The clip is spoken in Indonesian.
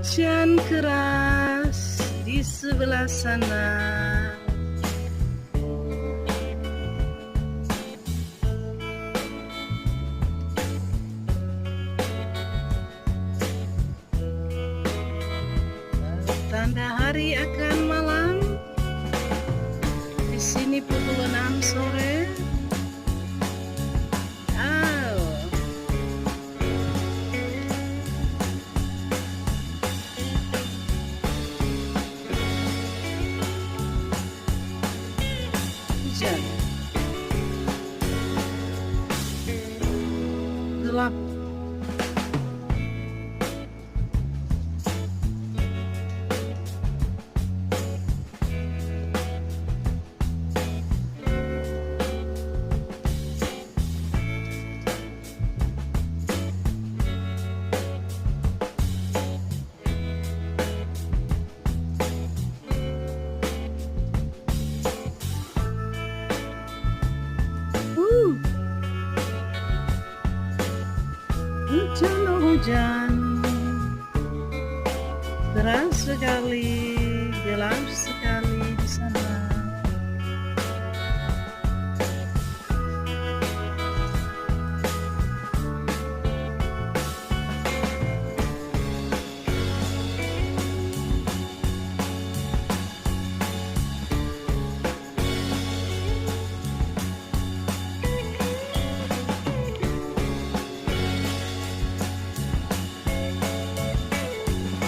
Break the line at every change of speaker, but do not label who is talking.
Hujan keras di sebelah sana. Tanda hari akan malam. Di sini pukul 6 sore. Hujan. Gelap. Hujan, oh hujan, deras sekali, gelap